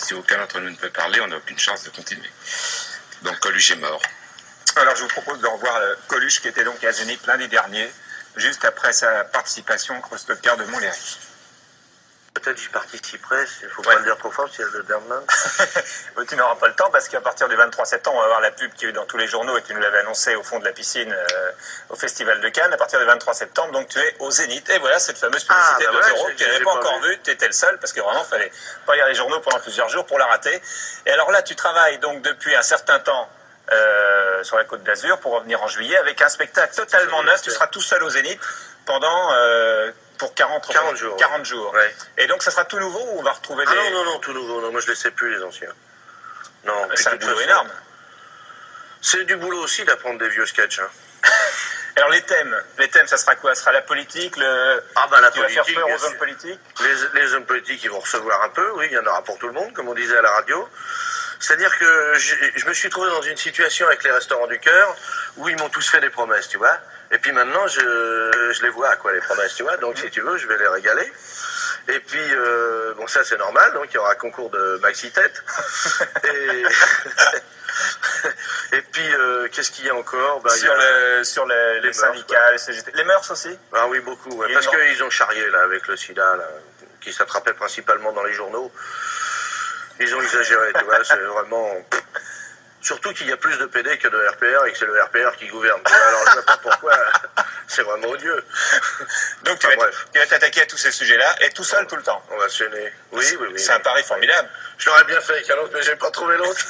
si aucun d'entre nous ne peut parler, on n'a aucune chance de continuer. Donc Coluche est mort. Alors je vous propose de revoir Coluche qui était donc à Zénith lundi dernier, juste après sa participation au Stocker de Montlhéry. Peut-être j'y participerai, il ne faut pas le dire trop fort, s'il y a le lendemain. Tu n'auras pas le temps parce qu'à partir du 23 septembre, on va avoir la pub qui est dans tous les journaux et tu nous l'avais annoncé au fond de la piscine au Festival de Cannes. À partir du 23 septembre, donc tu es au Zénith. Et voilà cette fameuse publicité de 2 euros que tu n'avais pas encore vue. Tu étais le seul parce que vraiment, il fallait pas lire les journaux pendant plusieurs jours pour la rater. Et alors là, tu travailles donc depuis un certain temps sur la Côte d'Azur pour revenir en juillet avec un spectacle totalement neuf. Tu seras tout seul au Zénith pendant... pour 40 jours. 40 jours. Ouais. Et donc ça sera tout nouveau ou on va retrouver des... Non, tout nouveau. Non, moi je ne les sais plus, les anciens. Non, c'est un boulot énorme. C'est du boulot aussi d'apprendre des vieux sketchs. Hein. Alors les thèmes, ça sera quoi? Ça sera la politique, la tu vas politique, faire peur aux hommes politiques? Les hommes politiques, ils vont recevoir un peu, oui, il y en aura pour tout le monde, comme on disait à la radio. C'est-à-dire que je me suis trouvé dans une situation avec les Restaurants du Cœur où ils m'ont tous fait des promesses, tu vois. Et puis maintenant, je les vois, quoi, les promesses, tu vois. Donc, si tu veux, je vais les régaler. Et puis, bon, ça, c'est normal. Donc, il y aura un concours de maxi-tête. Et puis, qu'est-ce qu'il y a encore? Sur les syndicats, les CGT. Les mœurs aussi? Ah oui, beaucoup. Ouais, parce qu'ils ont charrié, là, avec le sida, là, qui s'attrapait principalement dans les journaux. Ils ont exagéré, tu vois. C'est vraiment... Surtout qu'il y a plus de PD que de RPR et que c'est le RPR qui gouverne. Alors je ne sais pas pourquoi, c'est vraiment odieux. Donc tu vas t'attaquer à tous ces sujets-là et tout seul tout le temps. On va se gêner. Oui. C'est un pari formidable. Je l'aurais bien fait avec un autre, mais j'ai pas trouvé l'autre.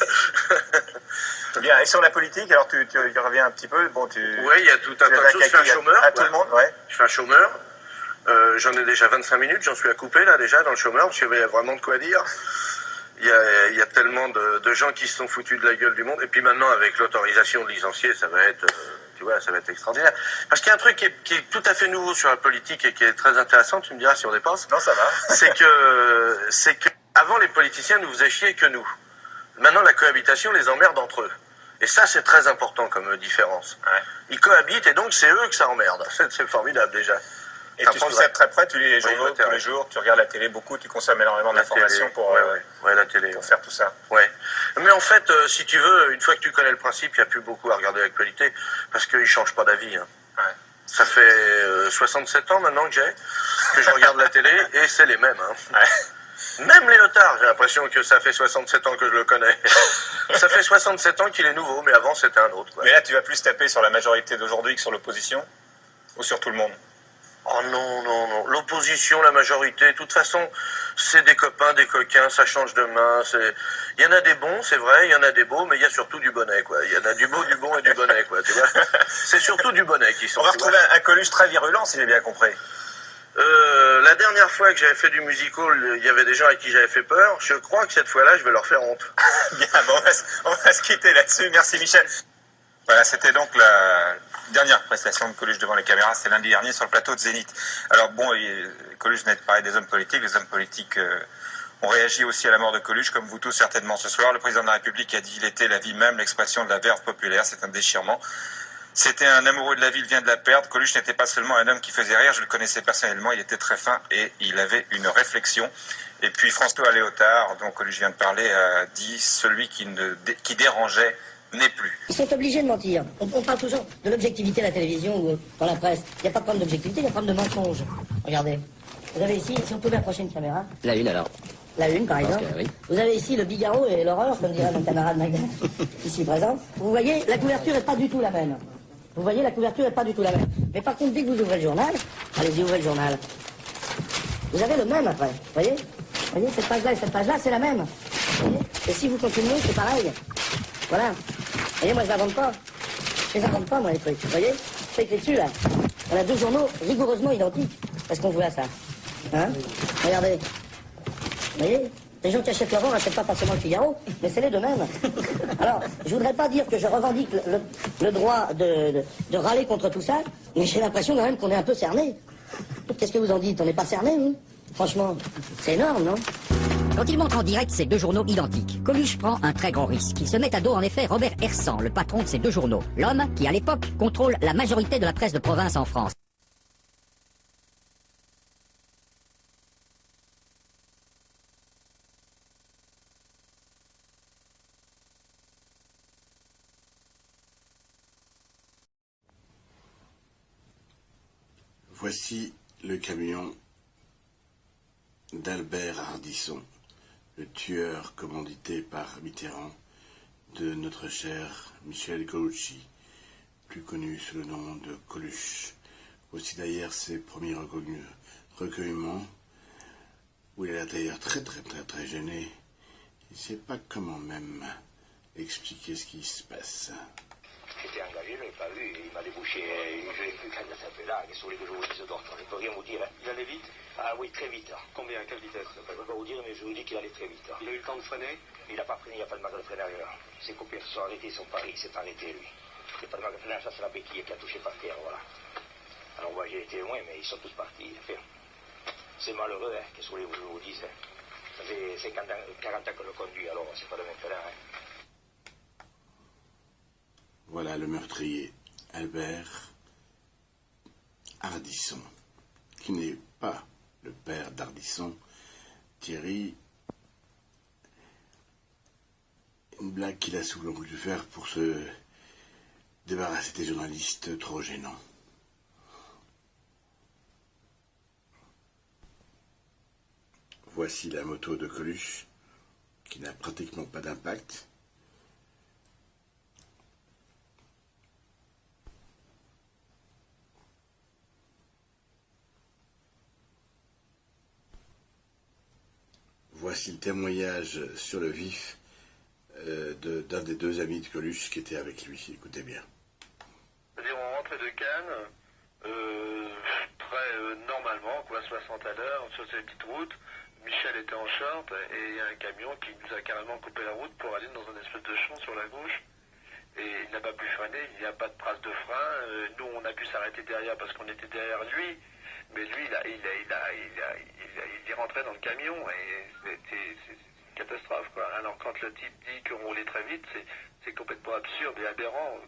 Bien. Et sur la politique, alors tu reviens un petit peu. Oui, il y a tout un tas de choses. Je fais un chômeur. À tout le monde, ouais. Je fais un chômeur. J'en ai déjà 25 minutes, j'en suis à couper là déjà dans le chômeur, parce qu'il y a vraiment de quoi dire. Il y a tellement de gens qui se sont foutus de la gueule du monde. Et puis maintenant, avec l'autorisation de licencier, ça va être, tu vois, ça va être extraordinaire. Parce qu'il y a un truc qui est tout à fait nouveau sur la politique et qui est très intéressant, tu me diras si on dépasse. Non, ça va. C'est que avant, les politiciens nous faisaient chier que nous. Maintenant, la cohabitation les emmerde entre eux. Et ça, c'est très important comme différence. Ouais. Ils cohabitent et donc c'est eux que ça emmerde. C'est formidable déjà. Et tu suis ça de très près, tu lis les journaux tous les jours, tu regardes la télé beaucoup, tu consommes énormément d'informations pour faire tout ça. Ouais. Mais en fait, si tu veux, une fois que tu connais le principe, il n'y a plus beaucoup à regarder l'actualité, parce qu'ils ne changent pas d'avis. Hein. Ouais. Ça fait 67 ans maintenant que je regarde la télé, et c'est les mêmes. Hein. Ouais. Même Léotard, j'ai l'impression que ça fait 67 ans que je le connais. Ça fait 67 ans qu'il est nouveau, mais avant c'était un autre. Quoi. Mais là, tu vas plus taper sur la majorité d'aujourd'hui que sur l'opposition, ou sur tout le monde? Oh non. L'opposition, la majorité, de toute façon, c'est des copains, des coquins, ça change de main. Il y en a des bons, c'est vrai, il y en a des beaux, mais il y a surtout du bonnet, quoi. Il y en a du beau, du bon et du bonnet, quoi, tu vois. C'est surtout du bonnet qui sont. On va retrouver un Coluche très virulent, si j'ai bien compris. La dernière fois que j'avais fait du musical, il y avait des gens à qui j'avais fait peur. Je crois que cette fois-là, je vais leur faire honte. Bien, bon, on va se quitter là-dessus. Merci, Michel. Voilà, c'était donc la dernière prestation de Coluche devant les caméras, c'est lundi dernier sur le plateau de Zénith. Alors bon, Coluche venait de parler des hommes politiques, les hommes politiques ont réagi aussi à la mort de Coluche, comme vous tous certainement ce soir. Le président de la République a dit qu'il était la vie même, l'expression de la verve populaire, c'est un déchirement. C'était un amoureux de la vie, il vient de la perdre. Coluche n'était pas seulement un homme qui faisait rire, je le connaissais personnellement, il était très fin et il avait une réflexion. Et puis François Léotard, dont Coluche vient de parler, a dit « celui qui dérangeait » n'est plus. Ils sont obligés de mentir. On parle toujours de l'objectivité à la télévision ou dans la presse. Il n'y a pas de problème d'objectivité, il y a un problème de mensonge. Regardez. Vous avez ici, si on pouvait approcher une caméra. La une alors. La une, par exemple. Oui. Vous avez ici le Figaro et l'horreur, comme dirait mon camarade Magda, ici présent. Vous voyez, la couverture n'est pas du tout la même. Vous voyez, la couverture n'est pas du tout la même. Mais par contre, dès que vous ouvrez le journal, allez-y, ouvrez le journal. Vous avez le même après. Vous voyez, cette page-là et cette page-là, c'est la même. Vous voyez, et si vous continuez, c'est pareil. Voilà. Vous voyez, moi, je n'invente pas. Je les invente pas, moi, les trucs. Vous voyez, c'est écrit dessus, là. On a 2 journaux rigoureusement identiques. Parce qu'on voit ça. Hein? Regardez. Vous voyez, les gens qui achètent l'Aurore n'achètent pas forcément le Figaro, mais c'est les deux mêmes. Alors, je voudrais pas dire que je revendique le droit de râler contre tout ça, mais j'ai l'impression quand même qu'on est un peu cerné. Qu'est-ce que vous en dites? On n'est pas cerné, vous? Franchement, c'est énorme, non? Quand il montre en direct ces 2 journaux identiques, Coluche prend un très grand risque. Il se met à dos en effet Robert Hersan, le patron de ces 2 journaux. L'homme qui, à l'époque, contrôle la majorité de la presse de province en France. Voici le camion d'Albert Ardisson, le tueur commandité par Mitterrand de notre cher Michel Colucci, plus connu sous le nom de Coluche. Voici d'ailleurs ses premiers recueillements, où il est d'ailleurs très gêné. Il ne sait pas comment même expliquer ce qui se passe. J'étais engagé, je ne l'ai pas vu, il m'a débouché, je l'ai vu quand il s'appelait là, qu'est-ce que vous voulez que je vous dise d'autre, je ne peux rien vous dire. Il allait vite? Ah oui, très vite. Combien, à quelle vitesse? Je ne peux pas vous dire, mais je vous dis qu'il allait très vite. Il a eu le temps de freiner? Il n'a pas freiné, il n'y a pas de marque de freinage là. Ses copains se sont arrêtés, ils sont pas, il s'est arrêté lui. Il n'y a pas de marque de freinage, ça c'est la béquille qui a touché par terre, voilà. Alors moi j'ai été loin, mais ils sont tous partis. C'est malheureux, hein, qu'est-ce que vous voulez que je vous dise, hein. Ça fait 40 ans que je conduis, alors c'est pas de maintenant, hein. Voilà le meurtrier, Albert Ardisson, qui n'est pas le père d'Ardisson, Thierry. Une blague qu'il a souvent voulu faire pour se débarrasser des journalistes trop gênants. Voici la moto de Coluche, qui n'a pratiquement pas d'impact. Voici le témoignage sur le vif d'un des deux amis de Coluche qui était avec lui. Écoutez bien. On rentrait de Cannes, très normalement, quoi, 60 à l'heure, sur cette petite route. Michel était en short et il y a un camion qui nous a carrément coupé la route pour aller dans un espèce de champ sur la gauche. Et il n'a pas pu freiner, il n'y a pas de trace de frein. Nous, on a pu s'arrêter derrière parce qu'on était derrière lui. Mais lui, il est rentré dans le camion et c'est une catastrophe, quoi. Alors quand le type dit qu'on roulait très vite, c'est complètement absurde et aberrant.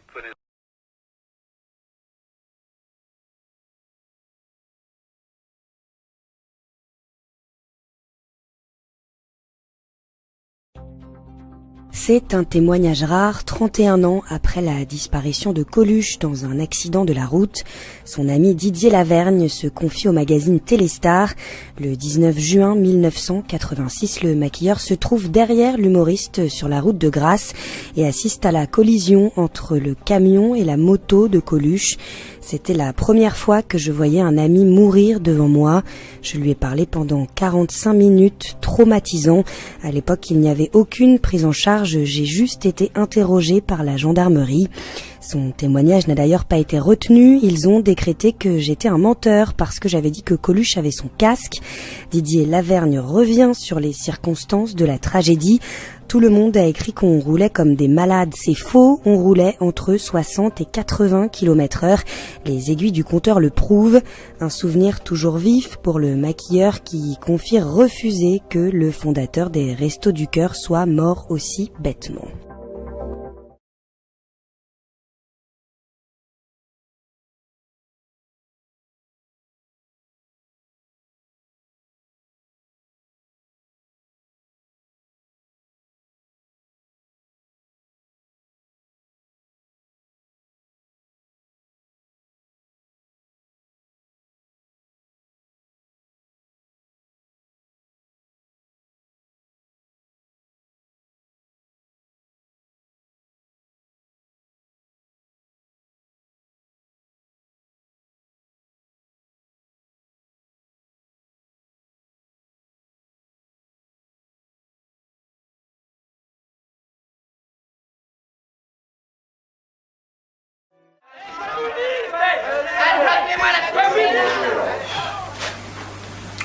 C'est un témoignage rare, 31 ans après la disparition de Coluche dans un accident de la route. Son ami Didier Lavergne se confie au magazine Téléstar. Le 19 juin 1986, le maquilleur se trouve derrière l'humoriste sur la route de Grasse et assiste à la collision entre le camion et la moto de Coluche. C'était la première fois que je voyais un ami mourir devant moi. Je lui ai parlé pendant 45 minutes, traumatisant. À l'époque, il n'y avait aucune prise en charge. J'ai juste été interrogée par la gendarmerie. Son témoignage n'a d'ailleurs pas été retenu. Ils ont décrété que j'étais un menteur parce que j'avais dit que Coluche avait son casque. Didier Lavergne revient sur les circonstances de la tragédie. Tout le monde a écrit qu'on roulait comme des malades. C'est faux, on roulait entre 60 et 80 km/h. Les aiguilles du compteur le prouvent. Un souvenir toujours vif pour le maquilleur qui confie refuser que le fondateur des Restos du Cœur soit mort aussi bêtement.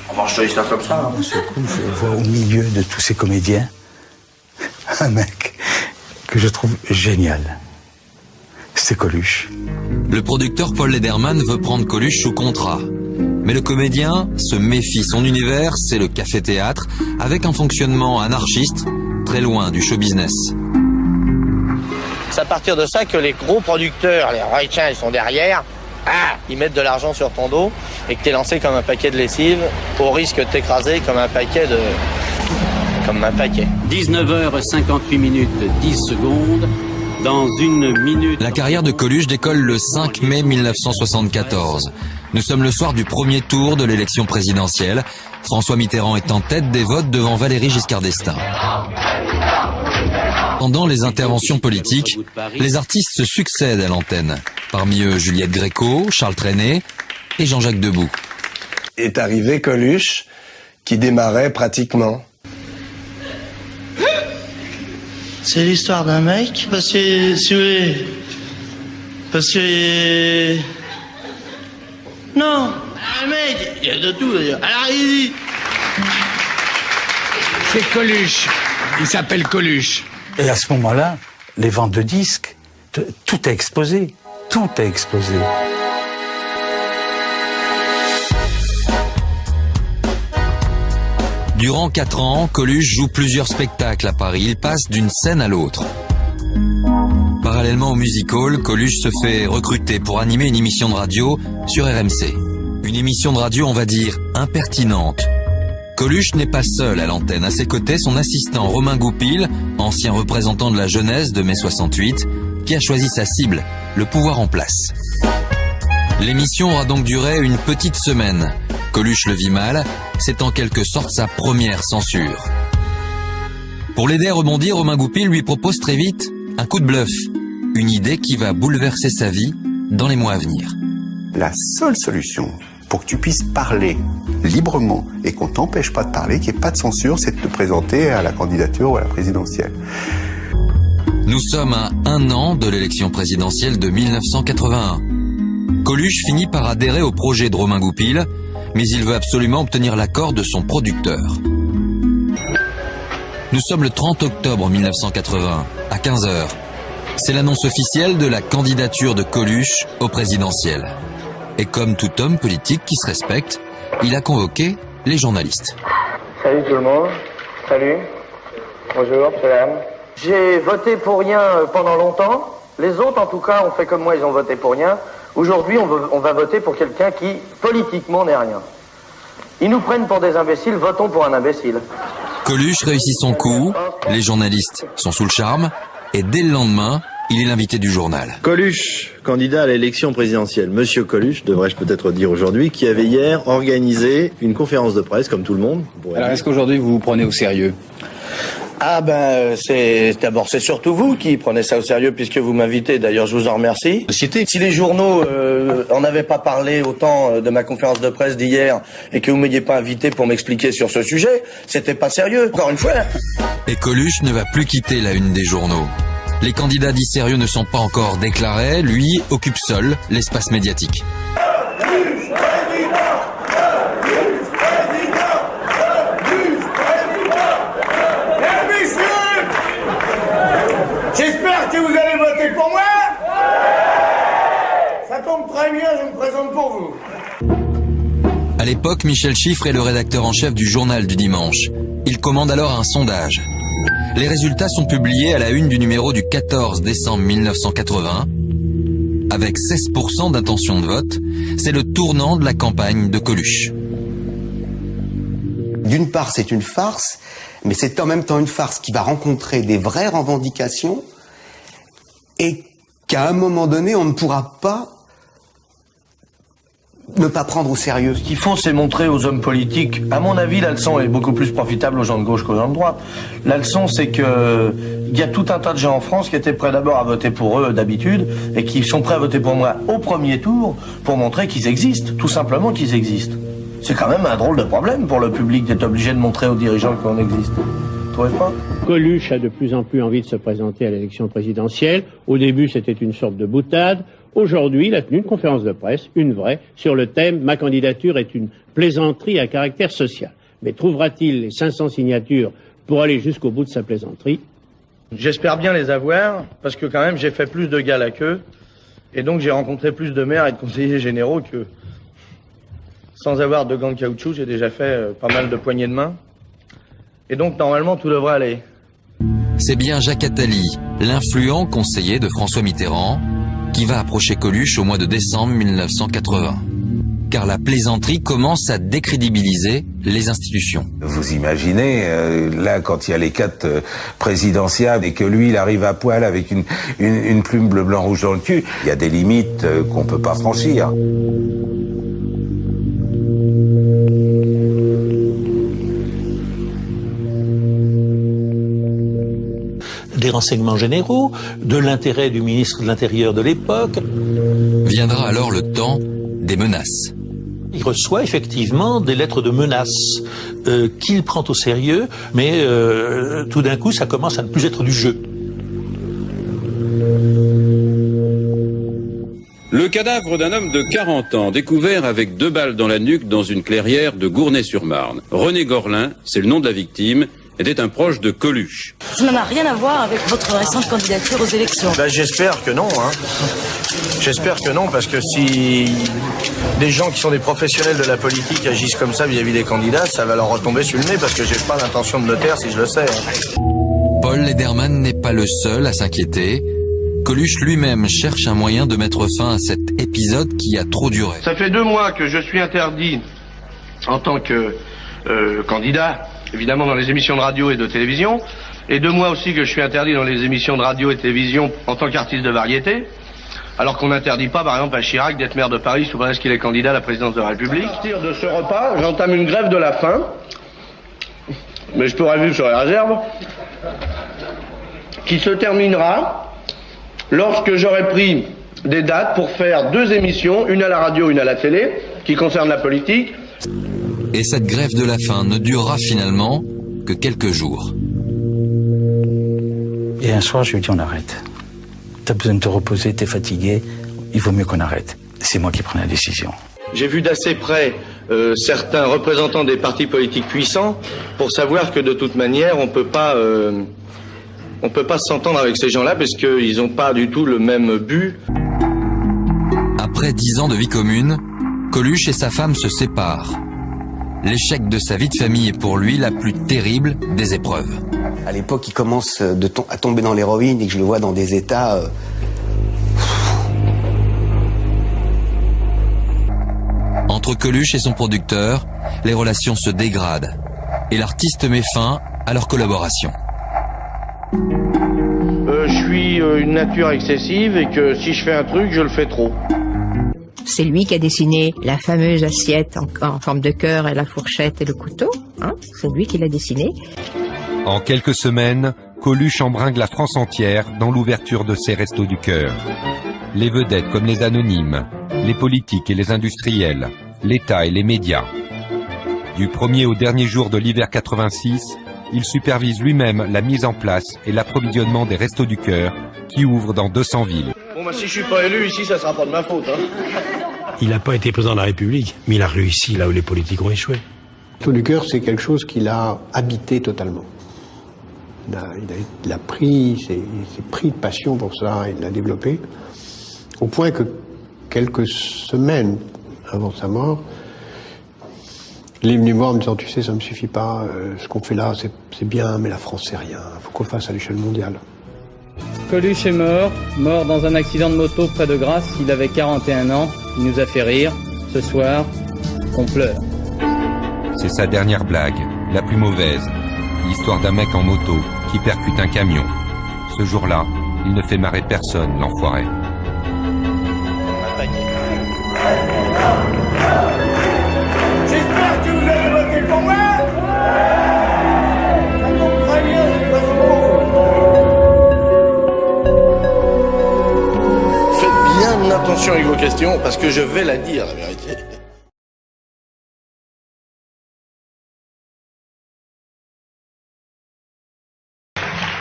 On mange de l'histoire comme ça, hein. D'un seul coup, je vois au milieu de tous ces comédiens un mec que je trouve génial. C'est Coluche. Le producteur Paul Lederman veut prendre Coluche sous contrat. Mais le comédien se méfie. Son univers, c'est le café-théâtre, avec un fonctionnement anarchiste, très loin du show business. C'est à partir de ça que les gros producteurs, les Reichiens, ils sont derrière. Ah, ils mettent de l'argent sur ton dos et que t'es lancé comme un paquet de lessive au risque de t'écraser comme un paquet de... Comme un paquet. 19h58 minutes 10 secondes dans une minute. La carrière de Coluche décolle le 5 mai 1974. Nous sommes le soir du premier tour de l'élection présidentielle. François Mitterrand est en tête des votes devant Valéry Giscard d'Estaing. Pendant les interventions politiques, les artistes se succèdent à l'antenne. Parmi eux, Juliette Gréco, Charles Trenet et Jean-Jacques Debout. Est arrivé Coluche, qui démarrait pratiquement. C'est l'histoire d'un mec, parce que, si vous voulez, non, un mec, il y a de tout d'ailleurs. Alors il dit... C'est Coluche, il s'appelle Coluche. Et à ce moment-là, les ventes de disques, tout a explosé, tout a explosé. Durant 4 ans, Coluche joue plusieurs spectacles à Paris. Il passe d'une scène à l'autre. Parallèlement au music-hall, Coluche se fait recruter pour animer une émission de radio sur RMC. Une émission de radio, on va dire, impertinente. Coluche n'est pas seul à l'antenne. À ses côtés, son assistant Romain Goupil, ancien représentant de la jeunesse de mai 68, qui a choisi sa cible, le pouvoir en place. L'émission aura donc duré une petite semaine. Coluche le vit mal, c'est en quelque sorte sa première censure. Pour l'aider à rebondir, Romain Goupil lui propose très vite un coup de bluff, une idée qui va bouleverser sa vie dans les mois à venir. La seule solution pour que tu puisses parler librement et qu'on t'empêche pas de parler, qu'il n'y ait pas de censure, c'est de te présenter à la candidature ou à la présidentielle. Nous sommes à 1 an de l'élection présidentielle de 1981. Coluche finit par adhérer au projet de Romain Goupil, mais il veut absolument obtenir l'accord de son producteur. Nous sommes le 30 octobre 1980, à 15h. C'est l'annonce officielle de la candidature de Coluche au présidentiel. Et comme tout homme politique qui se respecte, il a convoqué les journalistes. Salut tout le monde. Salut. Bonjour, salam. J'ai voté pour rien pendant longtemps. Les autres, en tout cas, ont fait comme moi, ils ont voté pour rien. Aujourd'hui, on va voter pour quelqu'un qui, politiquement, n'est rien. Ils nous prennent pour des imbéciles, votons pour un imbécile. Coluche réussit son coup, les journalistes sont sous le charme, et dès le lendemain, il est l'invité du journal. Coluche, candidat à l'élection présidentielle. Monsieur Coluche, devrais-je peut-être dire aujourd'hui, qui avait hier organisé une conférence de presse, comme tout le monde. Alors, est-ce qu'aujourd'hui, vous vous prenez au sérieux ? Ah ben, c'est surtout vous qui prenez ça au sérieux puisque vous m'invitez. D'ailleurs, je vous en remercie. Si les journaux en avaient pas parlé autant de ma conférence de presse d'hier et que vous m'ayez pas invité pour m'expliquer sur ce sujet, c'était pas sérieux. Encore une fois. Et Coluche ne va plus quitter la une des journaux. Les candidats dits sérieux ne sont pas encore déclarés. Lui occupe seul l'espace médiatique. J'espère que vous allez voter pour moi. Ça tombe très bien, je me présente pour vous. À l'époque, Michel Chiffre est le rédacteur en chef du journal du dimanche. Il commande alors un sondage. Les résultats sont publiés à la une du numéro du 14 décembre 1980. Avec 16% d'intention de vote, c'est le tournant de la campagne de Coluche. D'une part, c'est une farce, mais c'est en même temps une farce qui va rencontrer des vraies revendications et qu'à un moment donné, on ne pourra pas ne pas prendre au sérieux. Ce qu'il faut, c'est montrer aux hommes politiques. À mon avis, la leçon est beaucoup plus profitable aux gens de gauche qu'aux gens de droite. La leçon, c'est que il y a tout un tas de gens en France qui étaient prêts d'abord à voter pour eux d'habitude et qui sont prêts à voter pour moi au premier tour pour montrer qu'ils existent, tout simplement qu'ils existent. C'est quand même un drôle de problème pour le public d'être obligé de montrer aux dirigeants qu'on existe. Vous trouvez pas ? Coluche a de plus en plus envie de se présenter à l'élection présidentielle. Au début, c'était une sorte de boutade. Aujourd'hui, il a tenu une conférence de presse, une vraie, sur le thème « Ma candidature est une plaisanterie à caractère social ». Mais trouvera-t-il les 500 signatures pour aller jusqu'au bout de sa plaisanterie ? J'espère bien les avoir, parce que quand même, j'ai fait plus de galas qu'eux. Et donc, j'ai rencontré plus de maires et de conseillers généraux que... Sans avoir de gants de caoutchouc, j'ai déjà fait pas mal de poignées de main. Et donc, normalement, tout devrait aller. C'est bien Jacques Attali, l'influent conseiller de François Mitterrand, qui va approcher Coluche au mois de décembre 1980. car la plaisanterie commence à décrédibiliser les institutions. Vous imaginez, là, quand il y a les 4 présidentiables et que lui, il arrive à poil avec une plume bleu, blanc, rouge dans le cul, il y a des limites qu'on peut pas franchir. Des renseignements généraux, de l'intérêt du ministre de l'Intérieur de l'époque. Viendra alors le temps des menaces. Il reçoit effectivement des lettres de menaces qu'il prend au sérieux, mais tout d'un coup, ça commence à ne plus être du jeu. Le cadavre d'un homme de 40 ans, découvert avec 2 balles dans la nuque dans une clairière de Gournay-sur-Marne. René Gorlin, c'est le nom de la victime, était un proche de Coluche. Ça n'a rien à voir avec votre récente candidature aux élections. Ben, j'espère que non, hein. J'espère que non, parce que si des gens qui sont des professionnels de la politique agissent comme ça vis-à-vis des candidats, ça va leur retomber sur le nez, parce que j'ai pas l'intention de me taire si je le sais. Hein. Paul Lederman n'est pas le seul à s'inquiéter. Coluche lui-même cherche un moyen de mettre fin à cet épisode qui a trop duré. Ça fait 2 mois que je suis interdit en tant que candidat, évidemment dans les émissions de radio et de télévision, et 2 mois aussi que je suis interdit dans les émissions de radio et de télévision en tant qu'artiste de variété, alors qu'on n'interdit pas, par exemple, à Chirac d'être maire de Paris sous prétexte qu'il est candidat à la présidence de la République. À partir de ce repas, j'entame une grève de la faim, mais je pourrais vivre sur les réserves, qui se terminera lorsque j'aurai pris des dates pour faire 2 émissions, une à la radio, une à la télé, qui concernent la politique. Et cette grève de la faim ne durera finalement que quelques jours. Et un soir, je lui ai dit, on arrête. T'as besoin de te reposer, t'es fatigué, il vaut mieux qu'on arrête. C'est moi qui prends la décision. J'ai vu d'assez près certains représentants des partis politiques puissants pour savoir que de toute manière, on peut pas s'entendre avec ces gens-là parce qu'ils n'ont pas du tout le même but. Après 10 ans de vie commune, Coluche et sa femme se séparent. L'échec de sa vie de famille est pour lui la plus terrible des épreuves. À l'époque, il commence à tomber dans l'héroïne et que je le vois dans des états... Entre Coluche et son producteur, les relations se dégradent et l'artiste met fin à leur collaboration. Je suis une nature excessive et que si je fais un truc, je le fais trop. C'est lui qui a dessiné la fameuse assiette en forme de cœur et la fourchette et le couteau. Hein, c'est lui qui l'a dessiné. En quelques semaines, Coluche embringue la France entière dans l'ouverture de ses restos du cœur. Les vedettes comme les anonymes, les politiques et les industriels, l'État et les médias. Du premier au dernier jour de l'hiver 86, il supervise lui-même la mise en place et l'approvisionnement des restos du cœur qui ouvrent dans 200 villes. Bon, bah, si je suis pas élu ici, ça sera pas de ma faute. Hein. Il n'a pas été président de la République, mais il a réussi là où les politiques ont échoué. Resto du cœur, c'est quelque chose qu'il a habité totalement. Il a pris, s'est pris de passion pour ça, il l'a développé, au point que quelques semaines avant sa mort, il est venu me voir en me disant, tu sais, ça me suffit pas, ce qu'on fait là, c'est bien, mais la France, c'est rien, il faut qu'on le fasse à l'échelle mondiale. Coluche est mort dans un accident de moto près de Grasse, il avait 41 ans, il nous a fait rire, ce soir, on pleure. C'est sa dernière blague, la plus mauvaise, l'histoire d'un mec en moto qui percute un camion. Ce jour-là, il ne fait marrer personne, l'enfoiré. J'espère que vous allez voter pour moi. Faites bien attention avec vos questions, parce que je vais la dire, la vérité.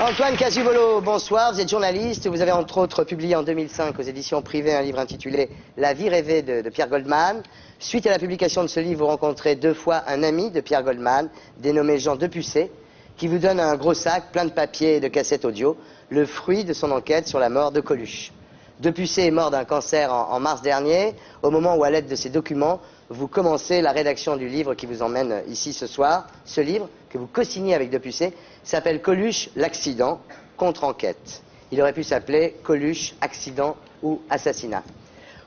Antoine Casivolo, bonsoir, vous êtes journaliste, vous avez entre autres publié en 2005 aux éditions privées un livre intitulé La vie rêvée de Pierre Goldman. Suite à la publication de ce livre, vous rencontrez 2 fois un ami de Pierre Goldman, dénommé Jean Depucé, qui vous donne un gros sac plein de papiers et de cassettes audio, le fruit de son enquête sur la mort de Coluche. Depucé est mort d'un cancer en mars dernier, au moment où à l'aide de ces documents, vous commencez la rédaction du livre qui vous emmène ici ce soir. Ce livre, que vous co-signez avec Depucé, s'appelle Coluche, l'accident, contre-enquête. Il aurait pu s'appeler Coluche, accident ou assassinat.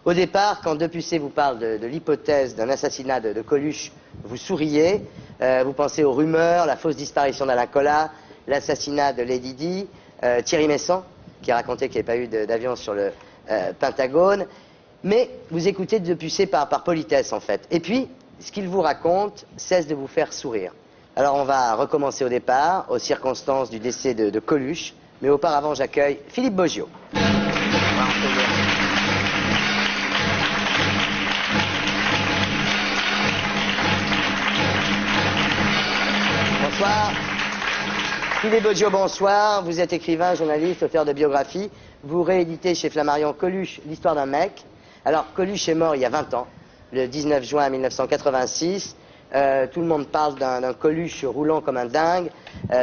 Au départ, quand Depucé vous parle de l'hypothèse d'un assassinat de Coluche, vous souriez, vous pensez aux rumeurs, la fausse disparition d'Alain Colas, l'assassinat de Lady Di, Thierry Messant, qui a raconté qu'il n'y avait pas eu d'avion sur le Pentagone, mais vous écoutez Depucé par politesse en fait. Et puis, ce qu'il vous raconte cesse de vous faire sourire. Alors on va recommencer au départ, aux circonstances du décès de Coluche, mais auparavant j'accueille Philippe Boggio. Bonsoir. Philippe Boggio, bonsoir. Vous êtes écrivain, journaliste, auteur de biographie. Vous rééditez chez Flammarion Coluche, l'histoire d'un mec. Alors, Coluche est mort il y a 20 ans, le 19 juin 1986. Tout le monde parle d'un Coluche roulant comme un dingue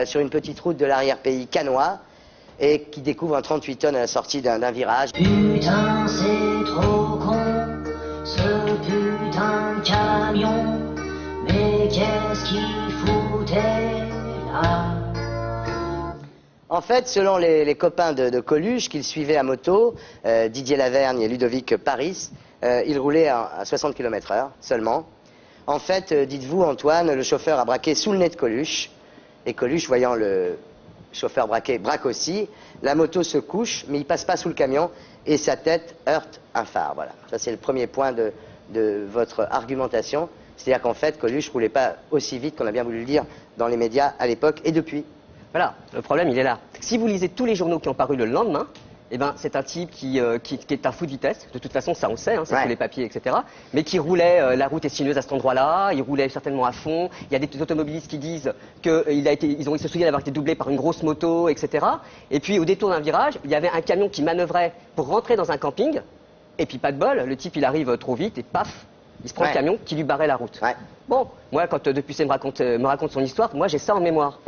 sur une petite route de l'arrière-pays cannois et qui découvre un 38 tonnes à la sortie d'un virage. Putain, c'est trop con, ce putain de camion. Mais qu'est-ce qu'il foutait là? En fait, selon les copains de Coluche, qu'il suivait à moto, Didier Lavergne et Ludovic Paris, il roulait à 60 km/h seulement. En fait, dites-vous, Antoine, le chauffeur a braqué sous le nez de Coluche, et Coluche, voyant le chauffeur braquer, braque aussi. La moto se couche, mais il passe pas sous le camion, et sa tête heurte un phare. Voilà. Ça, c'est le premier point de votre argumentation. C'est-à-dire qu'en fait, Coluche roulait pas aussi vite qu'on a bien voulu le dire dans les médias à l'époque et depuis. Voilà, le problème, il est là. Si vous lisez tous les journaux qui ont paru le lendemain, eh ben, c'est un type qui est un fou de vitesse. De toute façon, ça on le sait, hein, c'est tous les papiers, etc. Mais qui roulait, la route est sinueuse à cet endroit-là, il roulait certainement à fond. Il y a des automobilistes qui disent qu'ils se souviennent d'avoir été doublés par une grosse moto, etc. Et puis, au détour d'un virage, il y avait un camion qui manœuvrait pour rentrer dans un camping. Et puis, pas de bol, le type, il arrive trop vite et paf, il se prend le camion qui lui barrait la route. Bon, moi, quand Depucé me raconte son histoire, moi, j'ai ça en mémoire.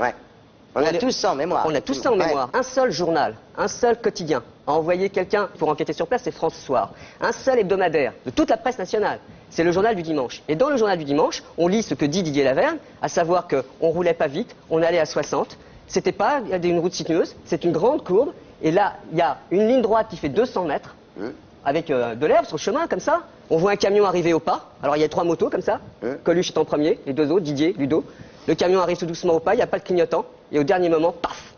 On a tous ça en mémoire. On a tous ça en mémoire. Un seul journal, un seul quotidien a envoyé quelqu'un pour enquêter sur place, c'est France Soir. Un seul hebdomadaire de toute la presse nationale, c'est le journal du dimanche. Et dans le journal du dimanche, on lit ce que dit Didier Lavergne, à savoir qu'on roulait pas vite, on allait à 60. C'était pas une route sinueuse, c'est une grande courbe. Et là, il y a une ligne droite qui fait 200 mètres, avec de l'herbe sur le chemin, comme ça. On voit un camion arriver au pas. Alors il y a 3 motos, comme ça. Coluche est en premier, les 2 autres, Didier, Ludo. Le camion arrive tout doucement au pas, il n'y a pas de clignotant. Et au dernier moment, paf.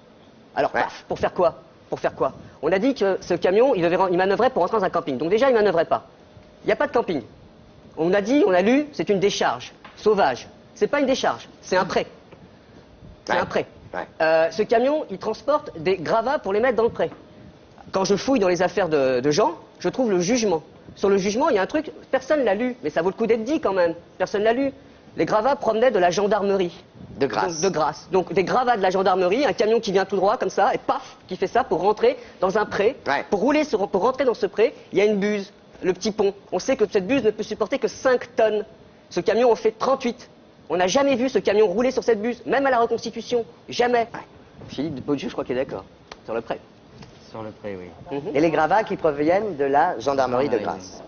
Alors, paf, pour faire quoi? Pour faire quoi? On a dit que ce camion, il manœuvrait pour rentrer dans un camping. Donc déjà, il manœuvrait pas. Il n'y a pas de camping. On a dit, on a lu, c'est une décharge sauvage. C'est pas une décharge, c'est un pré. C'est un pré. Ce camion, il transporte des gravats pour les mettre dans le pré. Quand je fouille dans les affaires de gens, je trouve le jugement. Sur le jugement, il y a un truc, personne l'a lu, mais ça vaut le coup d'être dit quand même. Personne l'a lu. Les gravats provenaient de la gendarmerie. De Grasse. De Grasse. Donc des gravats de la gendarmerie, un camion qui vient tout droit comme ça, et paf, qui fait ça pour rentrer dans un pré. Pour rentrer dans ce pré, il y a une buse, le petit pont. On sait que cette buse ne peut supporter que 5 tonnes. Ce camion en fait 38. On n'a jamais vu ce camion rouler sur cette buse, même à la reconstitution. Jamais. Philippe Boggio, je crois qu'il est d'accord. Sur le pré. Sur le pré, oui. Et les gravats qui proviennent de la gendarmerie de Grasse.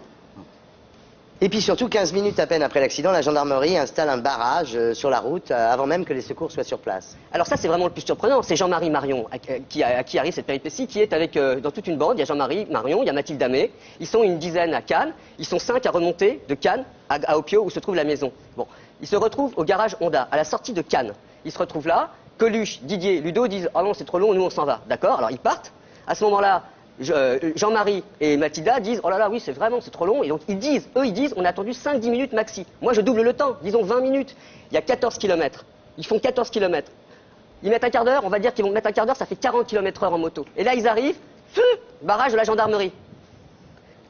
Et puis surtout, 15 minutes à peine après l'accident, la gendarmerie installe un barrage sur la route avant même que les secours soient sur place. Alors ça, c'est vraiment le plus surprenant. C'est Jean-Marie Marion à qui arrive cette péripétie, qui est avec, dans toute une bande. Il y a Jean-Marie Marion, il y a Mathilde Amé. Ils sont une dizaine à Cannes. Ils sont 5 à remonter de Cannes à Opio, où se trouve la maison. Bon, ils se retrouvent au garage Honda, à la sortie de Cannes. Ils se retrouvent là. Coluche, Didier, Ludo disent « Ah non, c'est trop long, nous on s'en va ». D'accord? Alors ils partent. À ce moment-là, Jean-Marie et Mathilda disent « Oh là là, oui, c'est trop long ». Et donc ils disent, on a attendu 5-10 minutes maxi. Moi, je double le temps, disons 20 minutes. Il y a 14 km. Ils font 14 km. Ils mettent un quart d'heure, on va dire qu'ils vont mettre un quart d'heure, ça fait 40 km/h en moto. Et là, ils arrivent, barrage de la gendarmerie.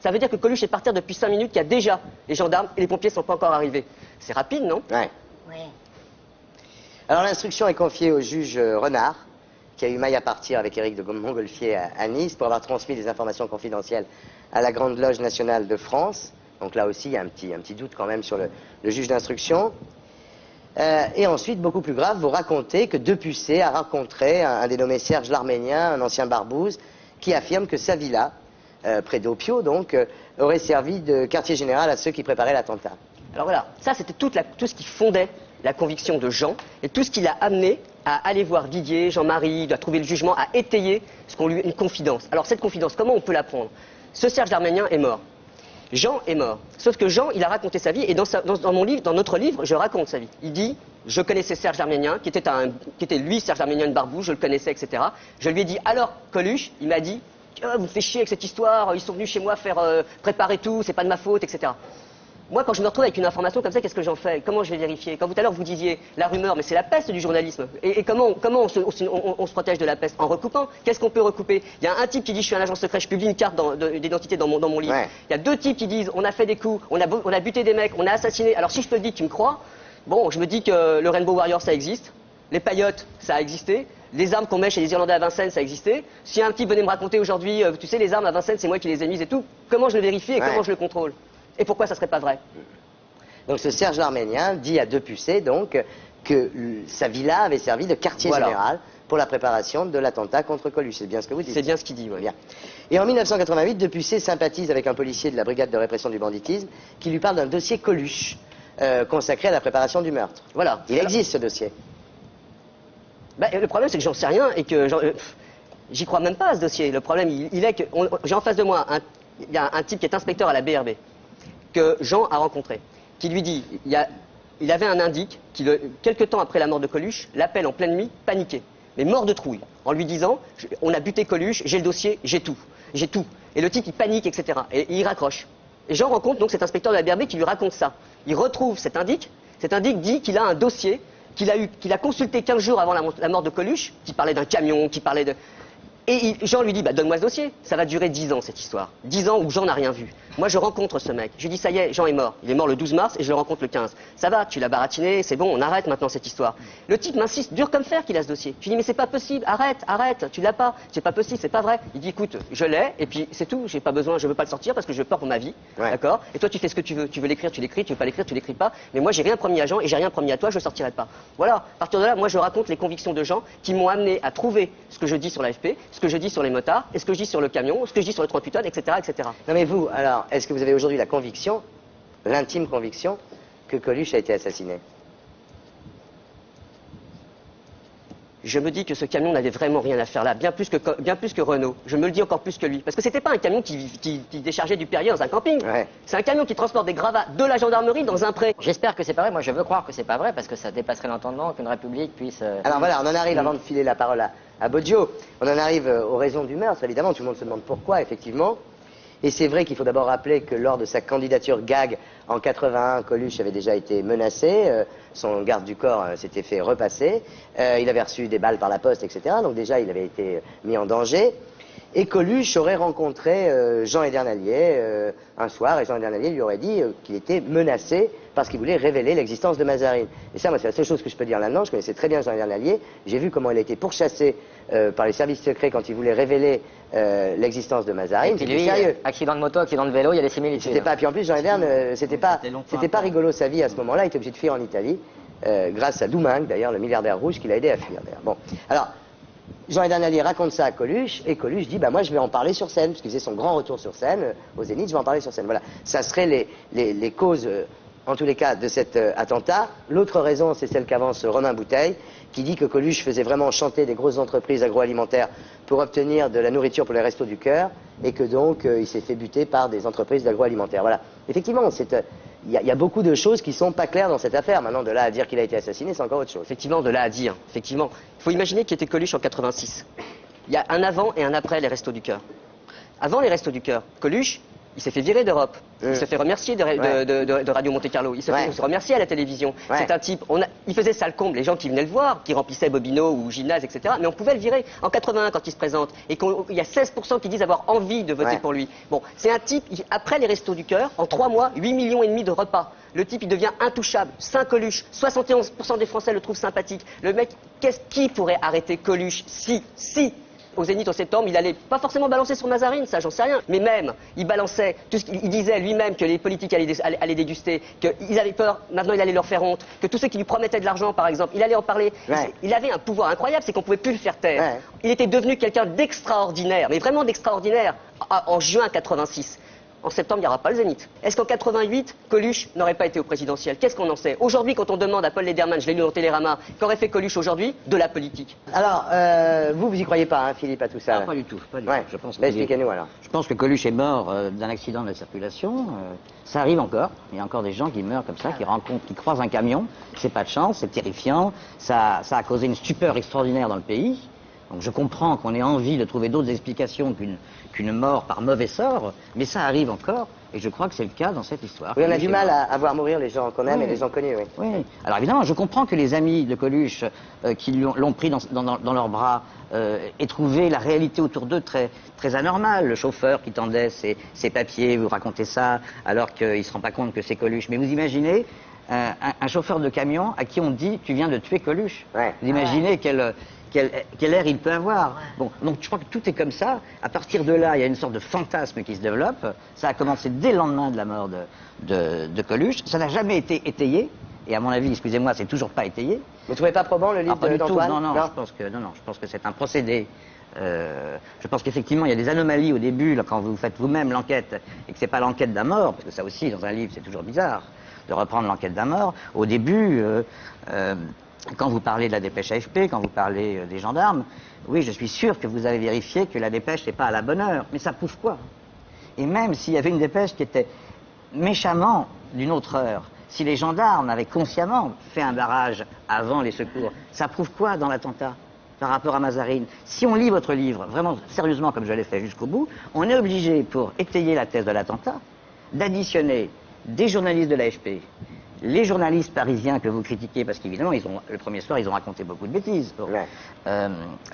Ça veut dire que Coluche est parti depuis 5 minutes, qu'il y a déjà les gendarmes et les pompiers ne sont pas encore arrivés. C'est rapide, non? Ouais. Alors l'instruction est confiée au juge Renard, qui a eu maille à partir avec Éric de Montgolfier à Nice pour avoir transmis des informations confidentielles à la Grande Loge nationale de France. Donc là aussi, il y a un petit doute quand même sur le juge d'instruction. Et ensuite, beaucoup plus grave, vous racontez que Depucé a rencontré un dénommé Serge l'Arménien, un ancien barbouze, qui affirme que sa villa, près d'Opio donc, aurait servi de quartier général à ceux qui préparaient l'attentat. Alors voilà, ça c'était tout ce qui fondait la conviction de Jean, et tout ce qui l'a amené à aller voir Didier, Jean-Marie, à trouver le jugement, à étayer une confidence. Alors cette confidence, comment on peut la prendre? Ce Serge l'Arménien est mort. Jean est mort. Sauf que Jean, il a raconté sa vie, et dans mon livre, dans notre livre, je raconte sa vie. Il dit, je connaissais Serge Arménien, qui était lui, Serge Arménien de Barbou, je le connaissais, etc. Je lui ai dit, alors, Coluche, il m'a dit, vous me faites chier avec cette histoire, ils sont venus chez moi faire préparer tout, c'est pas de ma faute, etc. Moi, quand je me retrouve avec une information comme ça, qu'est-ce que j'en fais? Comment je vais vérifier? Quand tout à l'heure vous disiez la rumeur, mais c'est la peste du journalisme. Et comment on se protège de la peste? En recoupant. Qu'est-ce qu'on peut recouper? Il y a un type qui dit je suis un agent secret, je publie une carte d'identité dans mon livre. Ouais. Il y a deux types qui disent on a fait des coups, on a buté des mecs, on a assassiné. Alors si je te le dis, tu me crois? Bon, je me dis que le Rainbow Warrior ça existe, les paillotes ça a existé. Les armes qu'on met chez les Irlandais à Vincennes, ça existait. Si un type venait me raconter aujourd'hui, tu sais, les armes à Vincennes, c'est moi qui les ai mises et tout, comment je le vérifie et comment je le contrôle? Et pourquoi ça serait pas vrai? Donc ce Serge Arménien dit à Depucet donc que sa villa avait servi de quartier général pour la préparation de l'attentat contre Coluche. C'est bien ce que vous dites? C'est bien ce qu'il dit, oui. Bien. Et en 1988, Depucet sympathise avec un policier de la brigade de répression du banditisme qui lui parle d'un dossier Coluche consacré à la préparation du meurtre. Voilà. Il existe ce dossier. Bah, le problème c'est que j'en sais rien et que j'y crois même pas à ce dossier. Le problème il est que j'ai en face de moi il y a un type qui est inspecteur à la BRB que Jean a rencontré, qui lui dit, il avait un indique qui, quelques temps après la mort de Coluche, l'appelle en pleine nuit, paniqué, mais mort de trouille, en lui disant, on a buté Coluche, j'ai le dossier, j'ai tout. Et le type il panique, etc. Et il raccroche. Et Jean rencontre donc cet inspecteur de la BRB qui lui raconte ça. Il retrouve cet indique dit qu'il a un dossier qu'il a consulté 15 jours avant la mort de Coluche, qui parlait d'un camion, qui parlait de... Et Jean lui dit, bah donne-moi ce dossier. Ça va durer 10 ans cette histoire. 10 ans où Jean n'a rien vu. Moi je rencontre ce mec. Je lui dis, ça y est, Jean est mort. Il est mort le 12 mars et je le rencontre le 15. Ça va, tu l'as baratiné, c'est bon, on arrête maintenant cette histoire. Le type m'insiste, dur comme fer qu'il a ce dossier. Je lui dis, mais c'est pas possible, arrête, tu l'as pas. C'est pas possible, c'est pas vrai. Il dit, écoute, je l'ai et puis c'est tout, j'ai pas besoin, je veux pas le sortir parce que j'ai peur pour ma vie. D'accord? Et toi tu fais ce que tu veux. Tu veux l'écrire, tu l'écris, tu veux pas l'écrire, tu l'écris pas. Mais moi j'ai rien promis à Jean et j'ai rien promis à toi, je le sortirai pas. Voilà. À partir de là, moi je raconte les convictions de Jean qui m'ont amené à trouver ce que je dis sur l'AFP, ce que je dis sur les motards, et ce que je dis sur le camion, ce que je dis sur le 38 tonnes, etc., etc. Non mais vous, alors, est-ce que vous avez aujourd'hui la conviction, l'intime conviction, que Coluche a été assassiné? Je me dis que ce camion n'avait vraiment rien à faire là, bien plus que Renault. Je me le dis encore plus que lui. Parce que c'était pas un camion qui déchargeait du Perrier dans un camping. C'est un camion qui transporte des gravats de la gendarmerie dans un pré. J'espère que c'est pas vrai. Moi, je veux croire que c'est pas vrai parce que ça dépasserait l'entendement qu'une république puisse... Alors voilà, on en arrive, avant de filer la parole à Boggio, on en arrive aux raisons du meurtre. Évidemment, tout le monde se demande pourquoi, effectivement. Et c'est vrai qu'il faut d'abord rappeler que lors de sa candidature gag en 81, Coluche avait déjà été menacé, son garde du corps s'était fait repasser, il avait reçu des balles par la poste, etc. Donc déjà, il avait été mis en danger. Et Coluche aurait rencontré Jean Edernalier un soir, et Jean Edernalier lui aurait dit qu'il était menacé parce qu'il voulait révéler l'existence de Mazarine. Et ça, moi, c'est la seule chose que je peux dire là-dedans. Je connaissais très bien Jean Edernalier. J'ai vu comment il a été pourchassé par les services secrets quand il voulait révéler l'existence de Mazarine. Et puis lui, sérieux. accident de moto, accident de vélo, il y a des similitudes. C'était pas. Puis en plus, Jean Edern, c'était pas rigolo sa vie à ce moment-là. Il était obligé de fuir en Italie, grâce à Domingue, d'ailleurs, le milliardaire rouge qui l'a aidé à fuir. Bon, alors. Jean Edernalier raconte ça à Coluche, et Coluche dit, bah moi je vais en parler sur scène, puisqu'il faisait son grand retour sur scène, au Zénith, je vais en parler sur scène. Voilà, ça serait les causes, en tous les cas, de cet attentat. L'autre raison, c'est celle qu'avance Romain Bouteille, qui dit que Coluche faisait vraiment chanter des grosses entreprises agroalimentaires pour obtenir de la nourriture pour les restos du cœur, et que donc il s'est fait buter par des entreprises d'agroalimentaire. Voilà, effectivement, il y a beaucoup de choses qui sont pas claires dans cette affaire. Maintenant, de là à dire qu'il a été assassiné, c'est encore autre chose. Effectivement, de là à dire. Effectivement, il faut imaginer qu'il était Coluche en 86. Il y a un avant et un après les Restos du Cœur. Avant les Restos du Cœur, Coluche, il s'est fait virer d'Europe. Il s'est fait remercier de Radio Monte Carlo. Il s'est fait remercier à la télévision. C'est un type, il faisait ça le comble, les gens qui venaient le voir, qui remplissaient Bobino ou Gymnase, etc. Mais on pouvait le virer. En 81, quand il se présente, et qu'il y a 16% qui disent avoir envie de voter pour lui. Bon, c'est un type, après les Restos du Cœur, en 3 mois, 8,5 millions de repas. Le type, il devient intouchable. Saint Coluche, 71% des Français le trouvent sympathique. Le mec, qui pourrait arrêter Coluche si au Zénith en septembre, il allait pas forcément balancer sur Mazarine, ça j'en sais rien, mais même, il balançait tout ce qu'il disait lui-même que les politiques allaient déguster, qu'ils avaient peur, maintenant il allait leur faire honte, que tous ceux qui lui promettaient de l'argent par exemple, il allait en parler. Il avait un pouvoir incroyable, c'est qu'on pouvait plus le faire taire. Il était devenu quelqu'un d'extraordinaire, mais vraiment d'extraordinaire, en juin 86. en septembre, il n'y aura pas le Zénith. Est-ce qu'en 88, Coluche n'aurait pas été au présidentiel? Qu'est-ce qu'on en sait? Aujourd'hui, quand on demande à Paul Lederman, je l'ai lu dans Télérama, qu'aurait fait Coluche aujourd'hui? De la politique. Alors, vous y croyez pas, hein, Philippe, à tout ça? Non, pas du tout. Pas du ouais. tout. Je pense expliquez-nous alors. Je pense que Coluche est mort d'un accident de la circulation. Ça arrive encore. Il y a encore des gens qui meurent comme ça, qui croisent un camion. C'est pas de chance, c'est terrifiant. Ça a causé une stupeur extraordinaire dans le pays. Donc je comprends qu'on ait envie de trouver d'autres explications qu'une mort par mauvais sort, mais ça arrive encore, et je crois que c'est le cas dans cette histoire. Oui, on a du mal à voir mourir les gens qu'on aime et les gens connus, oui. Oui. Alors évidemment, je comprends que les amis de Coluche, qui l'ont pris dans leurs bras, aient trouvé la réalité autour d'eux très, très anormale. Le chauffeur qui tendait ses papiers, vous racontez ça, alors qu'il ne se rend pas compte que c'est Coluche. Mais vous imaginez un chauffeur de camion à qui on dit « tu viens de tuer Coluche ouais. ». Vous imaginez quel air il peut avoir. Bon, donc je crois que tout est comme ça. À partir de là, il y a une sorte de fantasme qui se développe. Ça a commencé dès le lendemain de la mort de Coluche. Ça n'a jamais été étayé. Et à mon avis, excusez-moi, c'est toujours pas étayé. Vous ne trouvez pas probant le livre d'Antoine? Non, je pense que c'est un procédé. Je pense qu'effectivement, il y a des anomalies au début, là, quand vous faites vous-même l'enquête, et que c'est pas l'enquête d'un mort, parce que ça aussi, dans un livre, c'est toujours bizarre de reprendre l'enquête d'un mort. Au début, quand vous parlez de la dépêche AFP, quand vous parlez des gendarmes, oui, je suis sûr que vous avez vérifié que la dépêche n'est pas à la bonne heure. Mais ça prouve quoi? Et même s'il y avait une dépêche qui était méchamment d'une autre heure, si les gendarmes avaient consciemment fait un barrage avant les secours, ça prouve quoi dans l'attentat par rapport à Mazarine? Si on lit votre livre, vraiment sérieusement comme je l'ai fait jusqu'au bout, on est obligé, pour étayer la thèse de l'attentat, d'additionner des journalistes de l'AFP, les journalistes parisiens que vous critiquez, parce qu'évidemment, le premier soir, ils ont raconté beaucoup de bêtises. Ouais.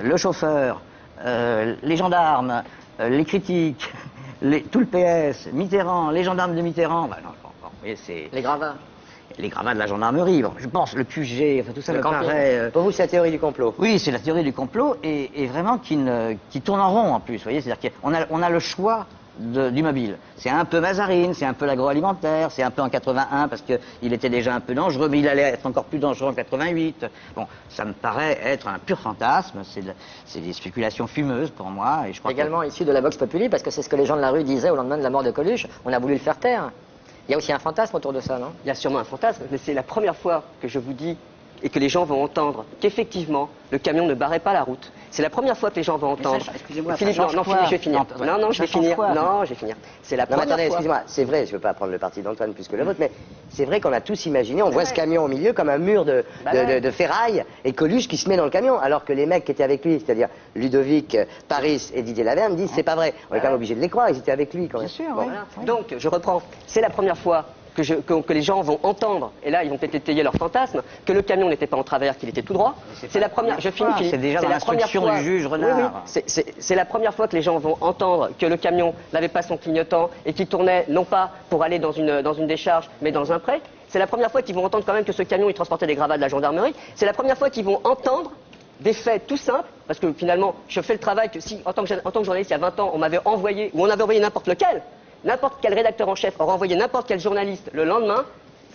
Le chauffeur, les gendarmes, les critiques, tout le PS, Mitterrand, les gendarmes de Mitterrand, bah non, c'est... Les gravats. Les gravats de la gendarmerie, bon, je pense, le QG, enfin tout ça me paraît... Pour vous, c'est la théorie du complot? Oui, c'est la théorie du complot, et vraiment qui tourne en rond en plus, vous voyez, c'est-à-dire qu'on a le choix du mobile. C'est un peu Mazarine, c'est un peu l'agroalimentaire, c'est un peu en 81 parce qu'il était déjà un peu dangereux, mais il allait être encore plus dangereux en 88. Bon, ça me paraît être un pur fantasme, c'est des spéculations fumeuses pour moi. Et je crois également issu de la Vox Populi, parce que c'est ce que les gens de la rue disaient au lendemain de la mort de Coluche, on a voulu le faire taire. Il y a aussi un fantasme autour de ça, non? Il y a sûrement un fantasme, mais c'est la première fois que je vous dis et que les gens vont entendre qu'effectivement, le camion ne barrait pas la route. C'est la première fois que les gens vont entendre. Excusez-moi, Philippe, non, Philippe, je vais finir. Non, je vais finir. Non, je vais finir. C'est la première attendez, fois. excusez-moi, c'est vrai, je ne veux pas prendre le parti d'Antoine plus que le vôtre, mais c'est vrai qu'on a tous imaginé, on voit ce camion au milieu comme un mur de ferraille et Coluche qui se met dans le camion, alors que les mecs qui étaient avec lui, c'est-à-dire Ludovic, Paris et Didier Laverne, disent c'est pas vrai. On est quand même obligé de les croire, ils étaient avec lui quand même. Bien sûr, bon. oui. Donc, je reprends. C'est la première fois que les gens vont entendre, et là ils vont peut-être étayer leur fantasme, que le camion n'était pas en travers, qu'il était tout droit. C'est la première. Je finis. C'est déjà dans l'instruction du juge Renard. Oui, c'est la première fois que les gens vont entendre que le camion n'avait pas son clignotant et qu'il tournait non pas pour aller dans une décharge, mais dans un pré. C'est la première fois qu'ils vont entendre quand même que ce camion il transportait des gravats de la gendarmerie. C'est la première fois qu'ils vont entendre des faits tout simples, parce que finalement je fais le travail que si en tant que journaliste il y a 20 ans on m'avait envoyé, ou on avait envoyé n'importe lequel. N'importe quel rédacteur en chef aurait envoyé n'importe quel journaliste le lendemain,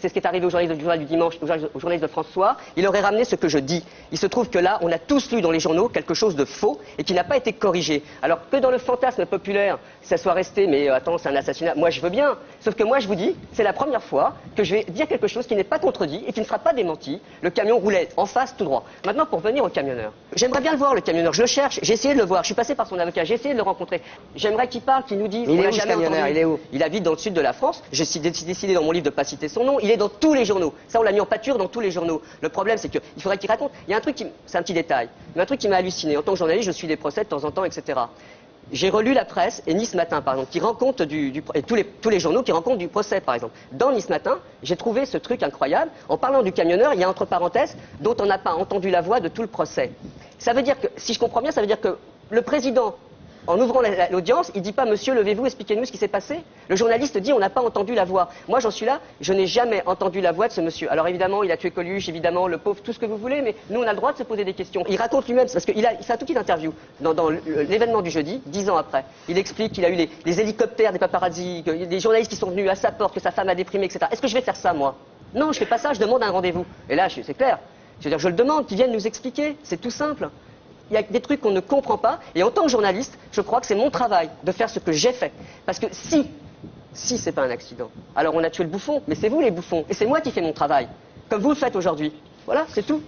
c'est ce qui est arrivé aux journalistes du Journal du Dimanche, aux journalistes de France Soir, il aurait ramené ce que je dis. Il se trouve que là, on a tous lu dans les journaux quelque chose de faux et qui n'a pas été corrigé. Alors que dans le fantasme populaire, ça soit resté, mais attends, c'est un assassinat, moi je veux bien. Sauf que moi je vous dis, c'est la première fois que je vais dire quelque chose qui n'est pas contredit et qui ne sera pas démenti. Le camion roulait en face tout droit. Maintenant, pour venir au camionneur. J'aimerais bien le voir, le camionneur. Je le cherche, j'ai essayé de le voir, je suis passé par son avocat, j'ai essayé de le rencontrer. J'aimerais qu'il parle, qu'il nous dise... Il est où ce camionneur? Il est où? Il habite dans le sud de la France. J'ai décidé dans mon livre de ne pas citer son nom. Il est dans tous les journaux. Ça, on l'a mis en pâture dans tous les journaux. Le problème, c'est qu'il faudrait qu'il raconte. Il y a un truc c'est un petit détail, mais un truc qui m'a halluciné. En tant que journaliste, je suis des procès de temps en temps, etc. J'ai relu la presse et Nice Matin, par exemple, qui rend compte et tous les journaux qui rendent compte du procès, par exemple. Dans Nice Matin, j'ai trouvé ce truc incroyable. En parlant du camionneur, il y a entre parenthèses, dont on n'a pas entendu la voix de tout le procès. Ça veut dire que, si je comprends bien, ça veut dire que le président, en ouvrant l'audience, il dit pas « Monsieur, levez-vous, expliquez-nous ce qui s'est passé ». Le journaliste dit « On n'a pas entendu la voix ». Moi, j'en suis là, je n'ai jamais entendu la voix de ce monsieur. Alors évidemment, il a tué Coluche, évidemment, le pauvre, tout ce que vous voulez, mais nous, on a le droit de se poser des questions. Il raconte lui-même, parce qu'il fait un tout petit interview dans l'événement du jeudi, 10 ans après. Il explique qu'il a eu les hélicoptères des paparazzi, des journalistes qui sont venus à sa porte, que sa femme a déprimé, etc. Est-ce que je vais faire ça, moi? Non, je fais pas ça, je demande un rendez-vous. Et là, c'est clair. Je veux dire, je le demande, qu'ils viennent nous expliquer. C'est tout simple. Il y a des trucs qu'on ne comprend pas, et en tant que journaliste, je crois que c'est mon travail de faire ce que j'ai fait. Parce que si Si c'est pas un accident. Alors on a tué le bouffon, mais c'est vous les bouffons, et c'est moi qui fais mon travail, comme vous le faites aujourd'hui. Voilà, c'est tout.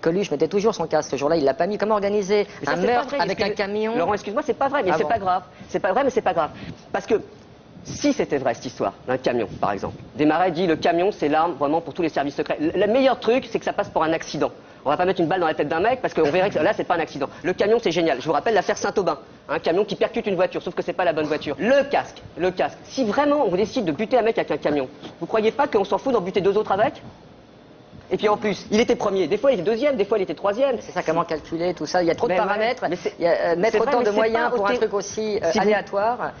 Coluche mettait toujours son casque ce jour-là, il l'a pas mis. Comment organiser un meurtre avec un camion? Laurent, excuse-moi, c'est pas vrai, mais c'est pas grave. C'est pas vrai, mais c'est pas grave. Parce que si c'était vrai cette histoire, d'un camion par exemple, Desmarais dit le camion c'est l'arme vraiment pour tous les services secrets. Le meilleur truc c'est que ça passe pour un accident. On va pas mettre une balle dans la tête d'un mec parce qu'on verrait que là c'est pas un accident. Le camion c'est génial. Je vous rappelle l'affaire Saint-Aubin, un camion qui percute une voiture, sauf que c'est pas la bonne voiture. Le casque. Si vraiment on décide de buter un mec avec un camion, vous croyez pas qu'on s'en fout d'en buter 2 autres avec? Et puis en plus, il était premier, des fois il était deuxième, des fois il était troisième. C'est ça, comment calculer tout ça? Il y a trop de paramètres, mettre autant de moyens pour un truc aussi aléatoire.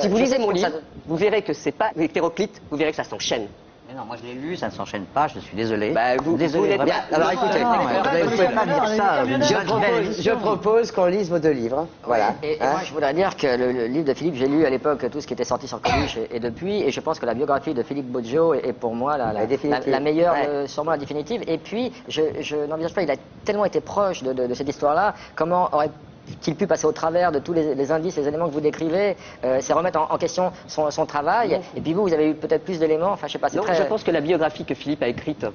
Si vous lisez mon livre, vous verrez que c'est pas hétéroclite, vous verrez que ça s'enchaîne. Mais non, moi je l'ai lu, ça ne s'enchaîne pas, je suis désolé. Désolé. Bien, alors écoutez, je propose qu'on lise vos 2 livres. Voilà. Et moi je voudrais dire que le livre de Philippe, j'ai lu à l'époque tout ce qui était sorti sur Coluche et depuis, et je pense que la biographie de Philippe Boggio est pour moi la meilleure, sûrement la définitive. Et puis, je n'envisage pas, il a tellement été proche de cette histoire-là, comment aurait-il pu passer au travers de tous les indices, les éléments que vous décrivez, c'est remettre en question son travail. Non. Et puis vous avez eu peut-être plus d'éléments, enfin je sais pas, c'est très... Je pense que la biographie que Philippe a écrite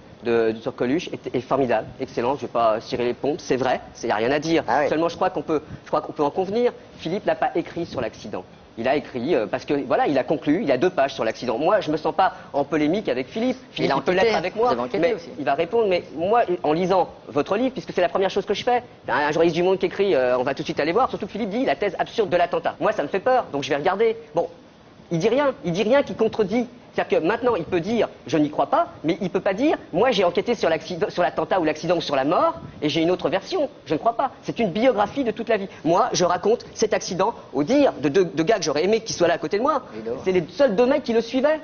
sur Coluche est formidable, excellente, je vais pas cirer les pompes, c'est vrai, il n'y a rien à dire. Seulement je crois qu'on peut en convenir, Philippe n'a pas écrit sur l'accident. Il a écrit parce que voilà, il a conclu, il a 2 pages sur l'accident. Moi, je me sens pas en polémique avec Philippe. Philippe il peut l'être avec moi, mais il va répondre. Mais moi, en lisant votre livre, puisque c'est la première chose que je fais, un journaliste du Monde qui écrit, on va tout de suite aller voir. Surtout que Philippe dit la thèse absurde de l'attentat. Moi, ça me fait peur, donc je vais regarder. Bon, il dit rien qui contredit. C'est-à-dire que maintenant, il peut dire je n'y crois pas, mais il peut pas dire moi j'ai enquêté sur l'attentat ou l'accident ou sur la mort et j'ai une autre version. Je ne crois pas. C'est une biographie de toute la vie. Moi, je raconte cet accident au dire de 2 gars que j'aurais aimé qu'ils soient là à côté de moi. C'est les seuls 2 mecs qui le suivaient.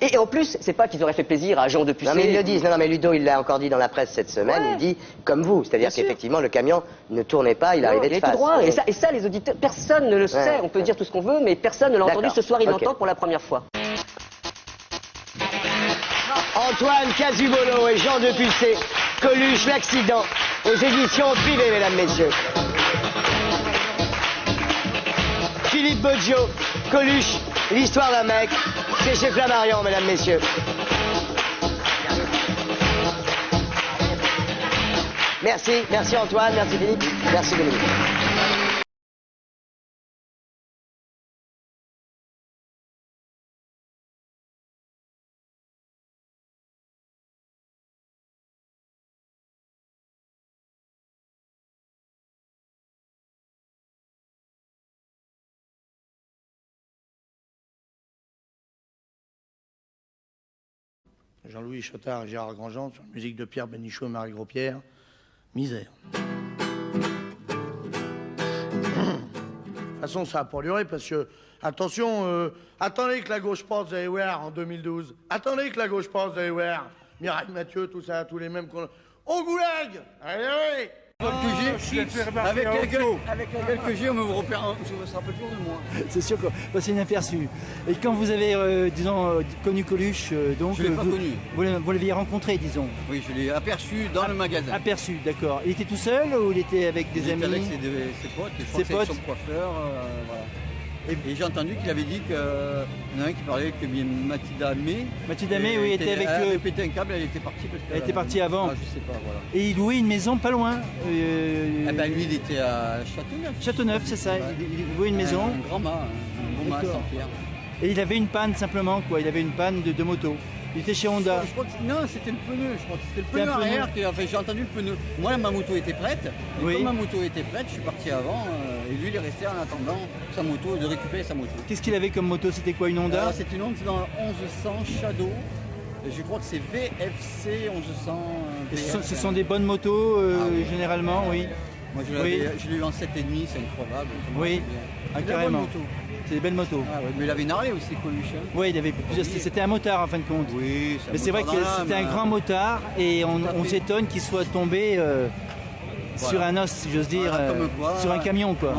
Et en plus, c'est pas qu'ils auraient fait plaisir à Jean de Pucé. Non mais ils le disent. Non mais Ludo, il l'a encore dit dans la presse cette semaine. Il dit comme vous, c'est-à-dire qu'effectivement le camion ne tournait pas, il arrivait de face. Tout droit. Et ça, les auditeurs, personne ne le sait. On peut dire tout ce qu'on veut, mais personne ne l'a entendu. Ce soir, il l'entend pour la première fois. Antoine Casubolo et Jean de Pucé, Coluche, l'accident, aux éditions privées, mesdames, messieurs. Philippe Boggio, Coluche, l'histoire d'un mec, c'est chez Flammarion, mesdames, messieurs. Merci Antoine, merci Philippe, merci Dominique. Jean-Louis Chotard et Gérard Grandjean sur la musique de Pierre Bénichou et Marie Gros-Pierre. Misère. De toute façon, ça a pas duré parce que, attention, attendez que la gauche passe, vous allez voir, en 2012. Attendez que la gauche passe, vous allez voir. Mireille Mathieu, tout ça, tous les mêmes qu'on... Au goulag! Allez, allez! Avec la gueule que j'ai, on me sera pas toujours de moi. C'est sûr que c'est inaperçu. Et quand vous avez, disons, connu Coluche, donc... Je ne l'ai pas connu. Vous l'aviez rencontré, disons. Oui, je l'ai aperçu dans le magasin. Aperçu, d'accord. Il était tout seul ou il était avec des amis? Il était avec ses potes, je crois que c'est son coiffeur, voilà. Et j'ai entendu qu'il avait dit qu'il y en a un qui parlait que Mathilda May. Mathilda May, oui, était avec eux. Elle avait pété un câble, elle était partie. Elle était partie avant. Ah, je sais pas, voilà. Et il louait une maison pas loin. Eh ben lui, il était à Châteauneuf. Châteauneuf, c'est ça. Il louait une maison. Un grand mât, un bon mât à Saint-Pierre. Et il avait une panne simplement, quoi. Il avait une panne de moto. Il était chez Honda. Je crois que, non, c'était le pneu. Je crois que c'était le pneu arrière. Enfin, j'ai entendu le pneu. Moi, ma moto était prête. Et comme ma moto était prête, je suis parti avant. Et lui, il est resté en attendant sa moto, de récupérer sa moto. Qu'est-ce qu'il avait comme moto? C'était quoi, une Honda? C'était une Honda 1100 Shadow. Et je crois que c'est VFC 1100. Ce sont des bonnes motos, généralement, oui. Moi, je l'ai eu en 7,5, c'est incroyable. Oui, carrément. C'est des belles motos. Ah ouais, mais il avait une Harley aussi, Coluche. Oui, il avait plusieurs. C'était un motard en fin de compte. Oui, mais c'est vrai que c'était un grand motard et on s'étonne qu'il soit tombé sur un os, si j'ose dire, sur un camion, quoi.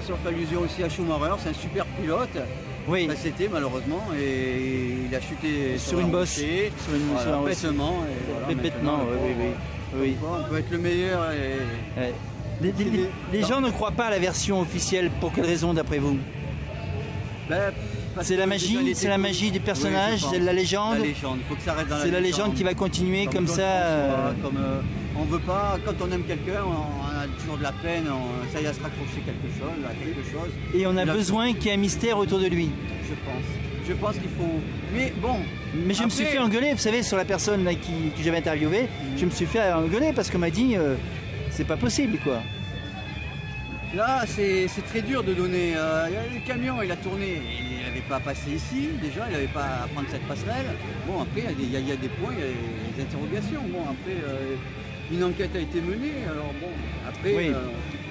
Sauf allusion aussi à Schumacher, c'est un super pilote. Oui. C'était malheureusement et il a chuté sur une bosse, sur un bêtement. Bêtement, oui. On peut être le meilleur. Les gens ne croient pas à la version officielle. Pour quelle raison, d'après vous? C'est la magie des personnages, c'est la légende. Faut que ça reste dans la légende. C'est la légende qui va continuer comme ça. On veut pas, quand on aime quelqu'un, on a toujours de la peine, ça y est à se raccrocher à quelque chose. Et on a besoin qu'il y ait un mystère autour de lui. Je pense qu'il faut. Mais bon. Mais je me suis fait engueuler, vous savez, sur la personne là, que j'avais interviewée, je me suis fait engueuler parce qu'on m'a dit c'est pas possible quoi. Là, c'est très dur de donner. Le camion, il a tourné, il n'avait pas passé ici, déjà, il n'avait pas à prendre cette passerelle. Bon, après, il y a des points, il y a des interrogations. Bon, après, une enquête a été menée, alors bon, après. Oui.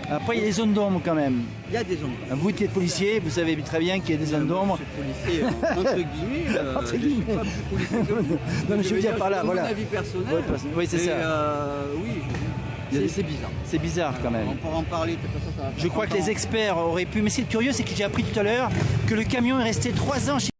Après, il y a des zones d'ombre quand même. Il y a des zones d'ombre. Vous qui êtes policier, vous savez très bien qu'il y a des zones d'ombre. Je suis policier, entre guillemets. Entre guillemets. Je suis pas plus policier que vous. Non, mais je veux dire par là, voilà. Mon avis personnel. Oui, c'est ça. Oui, c'est bizarre. C'est bizarre quand même. On pourra en parler. Je crois que les experts auraient pu. Mais ce qui est curieux, c'est que j'ai appris tout à l'heure que le camion est resté 3 ans chez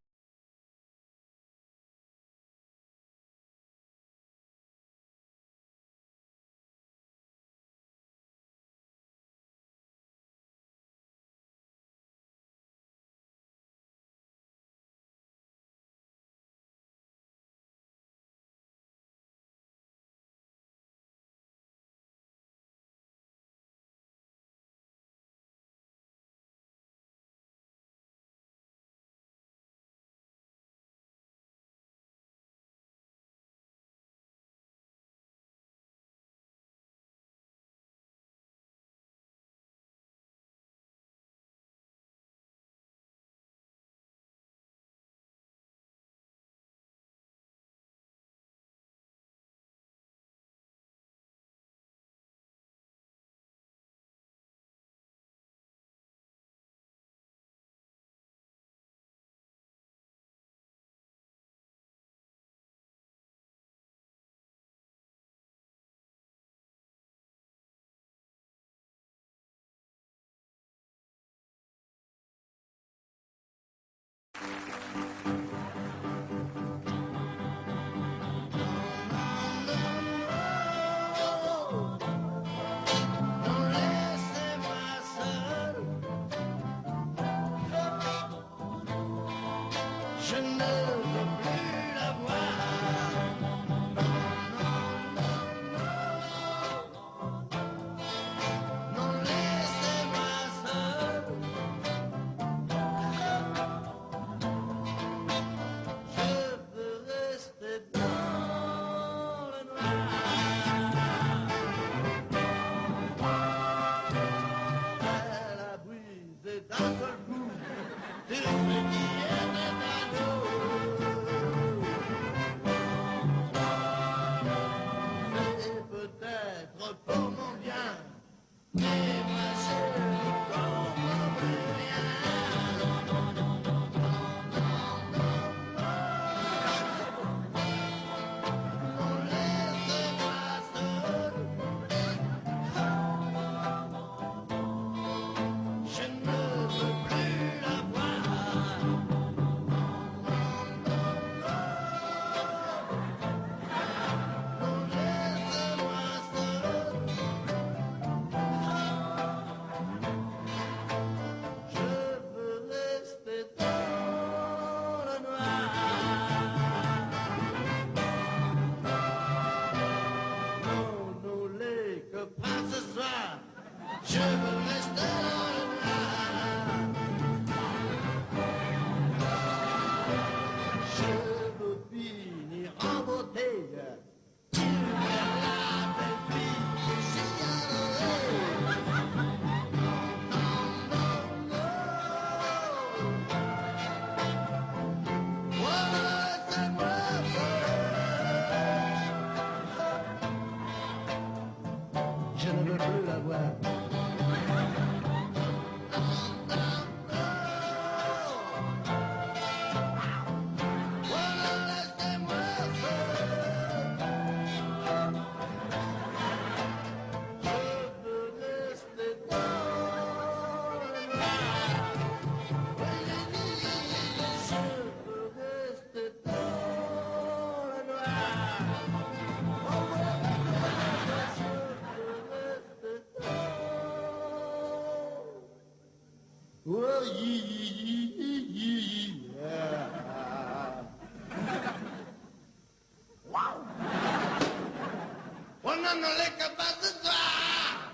ne l'est que pas ce soir.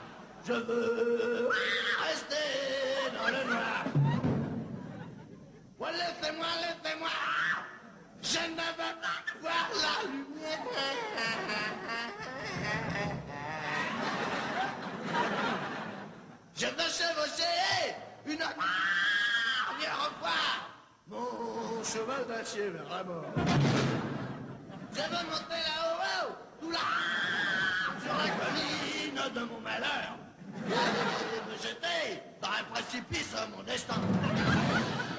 Je veux rester dans le noir. Ouais, laissez-moi, laissez-moi. Je ne veux pas voir la lumière. Je veux chevaucher une dernière fois mon cheval d'acier vers la mort. Je veux monter là-haut, tout là, sur la colline de mon malheur. Et me jeter dans un précipice mon destin.